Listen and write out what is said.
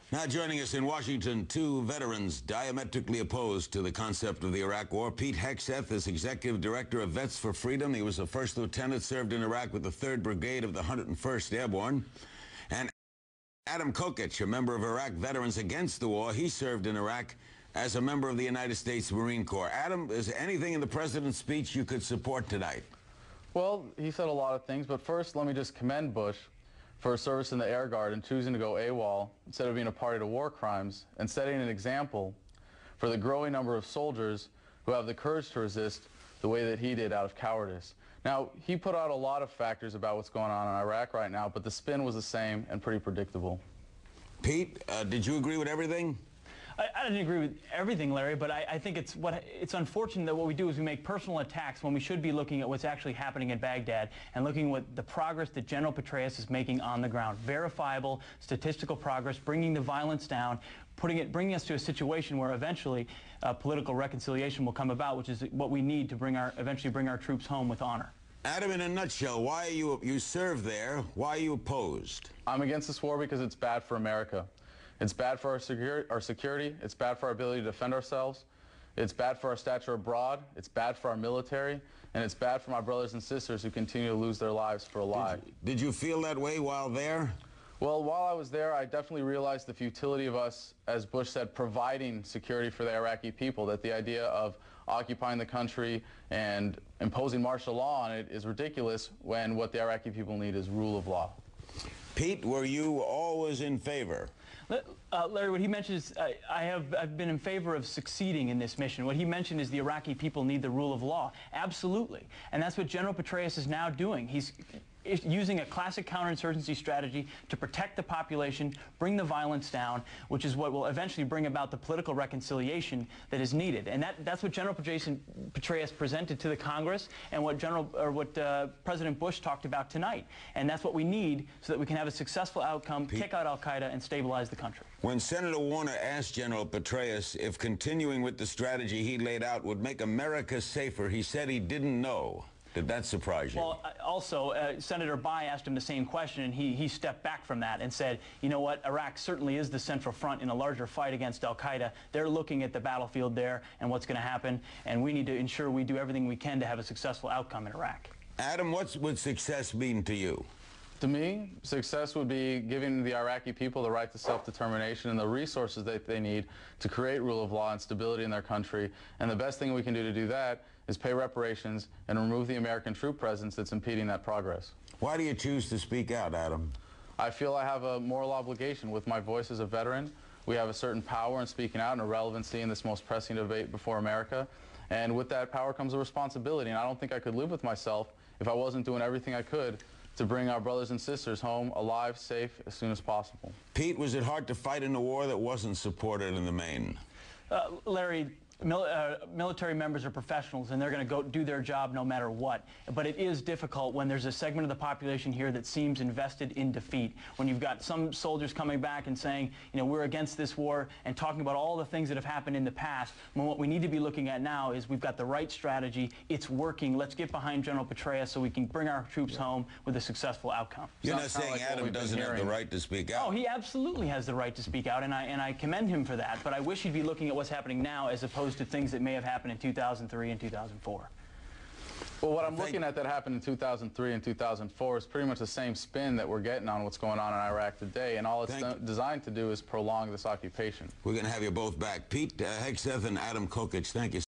Now joining us in Washington, two veterans diametrically opposed to the concept of the Iraq War. Pete Hegseth is Executive Director of Vets for Freedom. He was a first lieutenant, served in Iraq with the 3rd Brigade of the 101st Airborne. And Adam Kokesh, a member of Iraq Veterans Against the War. He served in Iraq as a member of the United States Marine Corps. Adam, is there anything in the president's speech you could support tonight? Well, he said a lot of things, but first let me just commend Bush for his service in the Air Guard and choosing to go AWOL instead of being a party to war crimes, and setting an example for the growing number of soldiers who have the courage to resist the way that he did out of cowardice. Now, he put out a lot of factors about what's going on in Iraq right now, but the spin was the same and pretty predictable. Pete, did you agree with everything? I didn't agree with everything, Larry, but I think it's unfortunate that what we do is we make personal attacks when we should be looking at what's actually happening in Baghdad and looking at the progress that General Petraeus is making on the ground. Verifiable, statistical progress, bringing the violence down, bringing us to a situation where eventually political reconciliation will come about, which is what we need to eventually bring our troops home with honor. Adam, in a nutshell, why are you served there? Why are you opposed? I'm against this war because it's bad for America. It's bad for our security, it's bad for our ability to defend ourselves, it's bad for our stature abroad, it's bad for our military, and it's bad for my brothers and sisters who continue to lose their lives for a lie. Did you feel that way while there? Well, while I was there, I definitely realized the futility of us, as Bush said, providing security for the Iraqi people, that the idea of occupying the country and imposing martial law on it is ridiculous when what the Iraqi people need is rule of law. Pete, were you always in favor? Larry, what he mentioned is I've been in favor of succeeding in this mission. What he mentioned is the Iraqi people need the rule of law. Absolutely. And that's what General Petraeus is now doing. He's using a classic counterinsurgency strategy to protect the population, bring the violence down, which is what will eventually bring about the political reconciliation that is needed. And that's what General Petraeus presented to the Congress and what President Bush talked about tonight. And that's what we need so that we can have a successful outcome, kick out al-Qaeda, and stabilize the country. When Senator Warner asked General Petraeus if continuing with the strategy he laid out would make America safer, he said he didn't know. Did that surprise you? Well, also, Senator Bai asked him the same question, and he stepped back from that and said, you know what, Iraq certainly is the central front in a larger fight against al-Qaeda. They're looking at the battlefield there and what's going to happen, and we need to ensure we do everything we can to have a successful outcome in Iraq. Adam, what would success mean to you? To me, success would be giving the Iraqi people the right to self-determination and the resources that they need to create rule of law and stability in their country. And the best thing we can do to do that is pay reparations and remove the American troop presence that's impeding that progress. Why do you choose to speak out, Adam? I feel I have a moral obligation. With my voice as a veteran, we have a certain power in speaking out and a relevancy in this most pressing debate before America. And with that power comes a responsibility, and I don't think I could live with myself if I wasn't doing everything I could to bring our brothers and sisters home alive, safe, as soon as possible. Pete, was it hard to fight in a war that wasn't supported in the main? Larry, military members are professionals, and they're going to go do their job no matter what. But it is difficult when there's a segment of the population here that seems invested in defeat. When you've got some soldiers coming back and saying, you know, we're against this war, and talking about all the things that have happened in the past, when what we need to be looking at now is we've got the right strategy, it's working, let's get behind General Petraeus so we can bring our troops home with a successful outcome. You're not saying Adam doesn't have the right to speak out? Oh, he absolutely has the right to speak out, and I commend him for that, but I wish he'd be looking at what's happening now as opposed to things that may have happened in 2003 and 2004. Well, what I'm looking at that happened in 2003 and 2004 is pretty much the same spin that we're getting on what's going on in Iraq today, and all it's designed to do is prolong this occupation. We're going to have you both back. Pete Hegseth and Adam Kokesh, thank you.